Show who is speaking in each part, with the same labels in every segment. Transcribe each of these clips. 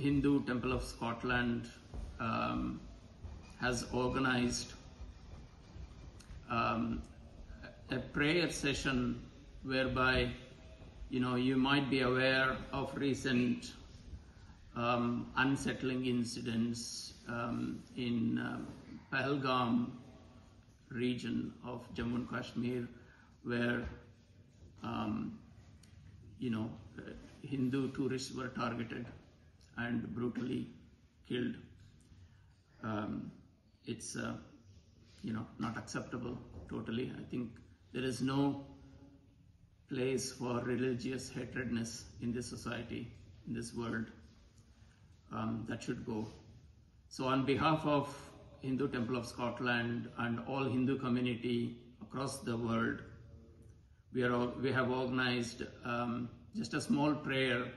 Speaker 1: Hindu Temple of Scotland has organized a prayer session whereby, you might be aware of recent unsettling incidents in Pahalgam region of Jammu and Kashmir, where Hindu tourists were targeted and brutally killed. It's not acceptable totally. I think there is no place for religious hatredness in this society, in this world. That should go. So on behalf of Hindu Temple of Scotland and all Hindu community across the world, we have organized just a small prayer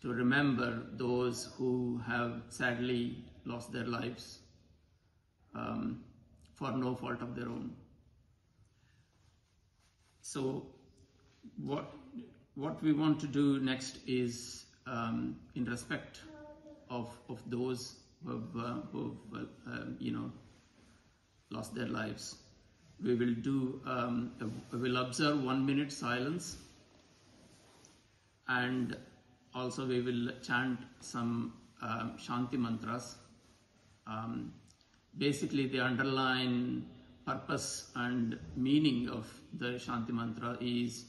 Speaker 1: to remember those who have sadly lost their lives for no fault of their own. So what we want to do next is, in respect of those who have lost their lives, we will do we'll observe 1 minute silence, and also we will chant some Shanti mantras. Basically, the underlying purpose and meaning of the Shanti mantra is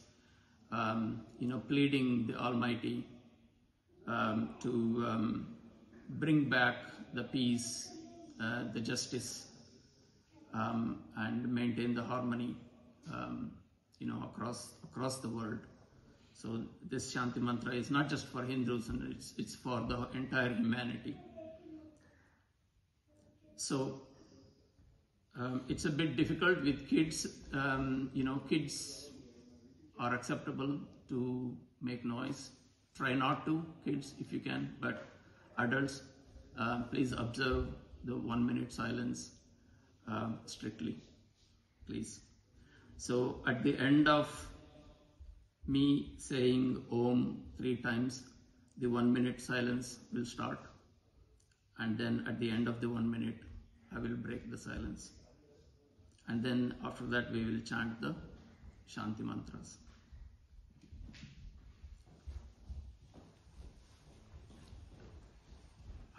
Speaker 1: pleading the Almighty to bring back the peace, the justice, and maintain the harmony across the world. So this Shanti mantra is not just for Hindus, and it's for the entire humanity. So it's a bit difficult with kids. Kids are acceptable to make noise. Try not to, kids, if you can, but adults, please observe the 1 minute silence strictly, please. So at the end of me saying Om 3 times, the 1 minute silence will start, and then at the end of the 1 minute, I will break the silence. And then after that, we will chant the Shanti mantras.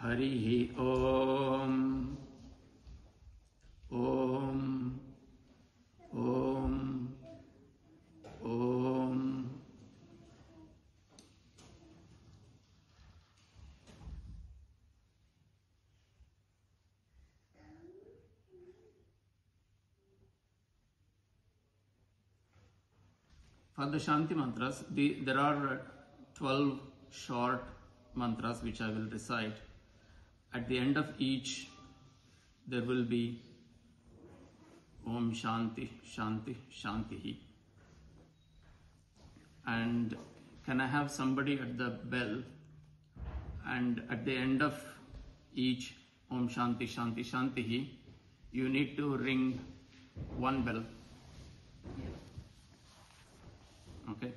Speaker 1: Harihi Om, Om, Om, Om. For the Shanti mantras, there are 12 short mantras which I will recite. At the end of each, there will be Om Shanti, Shanti, Shantihi. And can I have somebody at the bell? And at the end of each Om Shanti, Shanti, Shantihi, you need to ring 1 bell. Okay.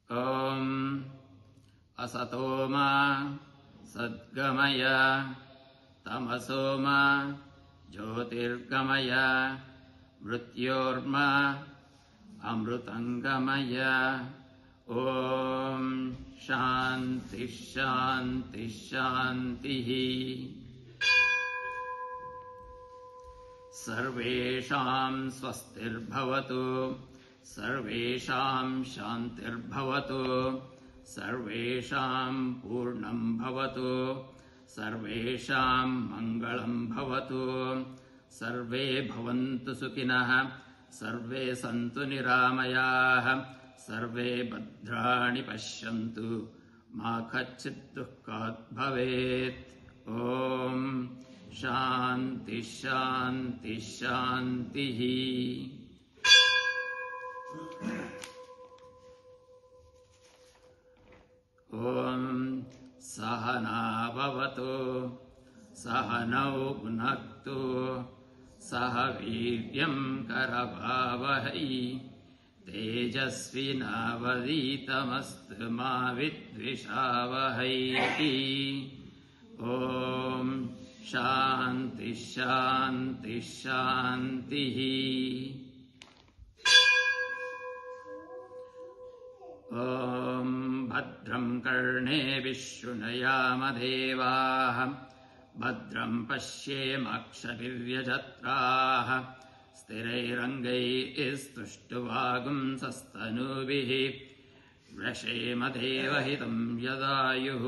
Speaker 1: Om Asatoma Sadgamaya Tamasoma Jyotirgamaya Mrityorma Amrutangamaya. Om Shanti Shanti Shantihi. Sarvesham swastirbhavatu, sarvesham shantirbhavatu, sarvesham purnam bhavatu, sarvesham mangalam bhavatu, sarve bhavantu sukhinah, sarve santu niramayah, sarve bhadrani pashyantu, ma kachchit dukkhat bhavet. Om Shanti Shanti Shantihi. Om Sahana Bhavatu Sahanau Bhunaktu Sahaviryam Karavavahai तेजस्विनावधीतमस्तु मा विद्विषावहै। ॐ शान्ति शान्ति शान्तिः। ॐ भद्रं कर्णेभिः शृणुयामदेवाः भद्रं पश्येमाक्षभिर्यजत्राः स्थिरैरङ्गैस्तुष्टुवागुंसस्तनूभिः व्यशेमदेवहितं यदायुः।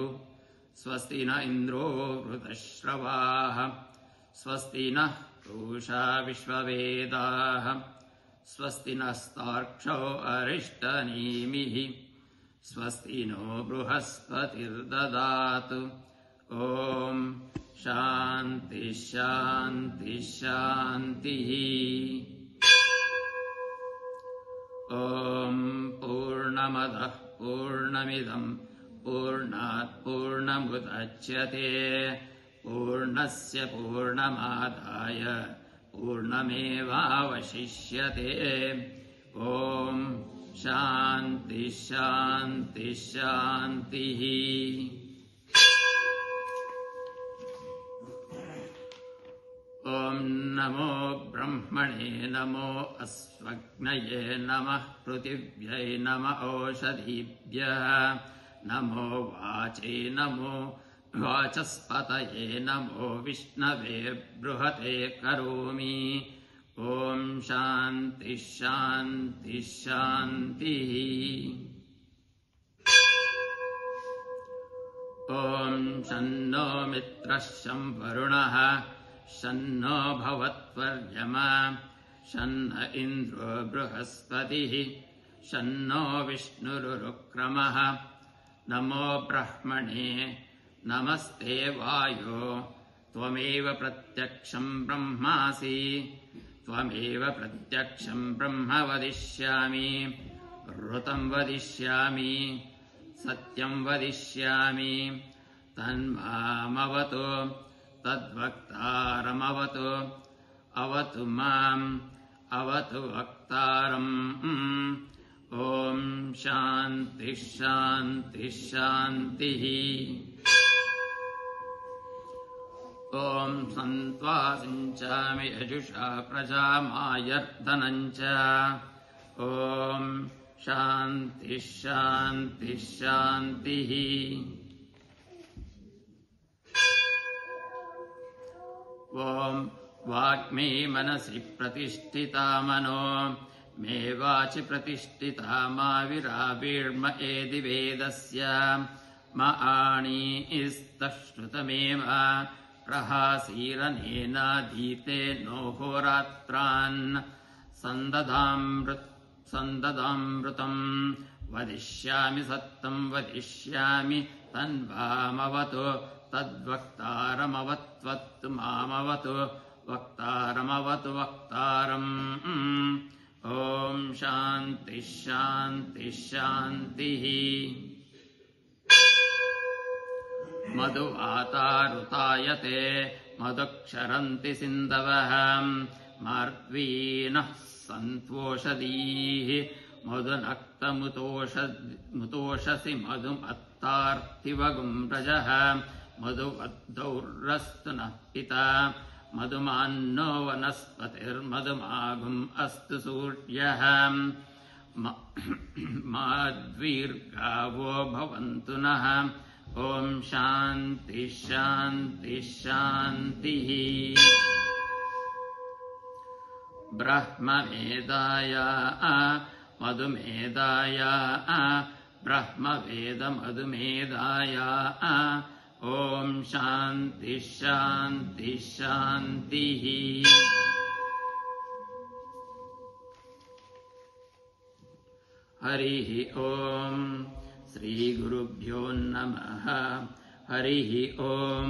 Speaker 1: स्वस्ति न इन्द्रो वृतश्रवाः स्वस्ति नः पूषा विश्ववेदाः स्वस्ति नस्तार्क्ष्यो अरिष्टनेमिः स्वस्ति नो बृहस्पतिर्ददातु। ॐ शान्ति शान्ति शान्तिः। ॐ पूर्णमदः पूर्णमिदं पूर्णात् पूर्णमुदच्यते पूर्णस्य पूर्णमादाय पूर्णमेवावशिष्यते। ॐ शान्ति शान्ति शान्तिः। ॐ नमो ब्रह्मणे नमो अस्वग्नये नमः पृथिव्यै नम ओषधीभ्यः नमो वाचे नमो वाचस्पतये नमो विष्णवे बृहते करोमि। ॐ शान्ति शान्ति शान्तिः। ॐ शन्नो मित्रः शं वरुणः शन्नो भवत्वर्यमा शन्न इन्द्रो बृहस्पतिः शन्नो विष्णुरुक्रमः। नमो ब्रह्मणे नमस्ते वायो त्वमेव प्रत्यक्षं ब्रह्मासि त्वमेव प्रत्यक्षं ब्रह्म वदिष्यामि ऋतं वदिष्यामि सत्यं वदिष्यामि तन्मामवतु तद्वक्तारमवतु अवतु माम् अवतु वक्तारम्। ॐ शान्ति शान्ति शान्तिः। ॐ सन्त्वा सिञ्चामि यजुषा प्रजामायर्दनञ्च। ॐ शान्ति शान्ति शान्तिः। ॐ वाग्मे मनसि प्रतिष्ठिता मनो मे वाचि प्रतिष्ठिता मा विरावीर्म एदि वेदस्य म आणीस्तश्रुतमेव प्रहासीरनेनाधीते नो होरात्रान् सन्ददामृतं वदिष्यामि सत्तं वदिष्यामि तन्वामवतु तद्वक्तारमवत्वत्तु मामवतु वक्तारमवतु वक्तारम्। ॐ शान्ति शान्ति शान्तिः। मधुवातारुतायते मधुक्षरन्ति सिन्धवः मार्द्वीनः सन्त्वोषधीः मधुनक्तमुतोषसि मधुमत्तार्थिवगुं रजः मधुवद्धौरस्तु नः पिता मधुमान्नो वनस्पतिर्मधुमागुम् अस्तु सूर्यः माद्वीर्गावो भवन्तु नः। ॐ शान्ति शान्ति शान्तिः। ब्रह्मवेदाय मधुमेधाय ब्रह्मवेद मधुमेधाय ॐ शान्ति शान्ति शान्तिः। हरिः ॐ श्रीगुरुभ्यो नमः। हरिः ॐ।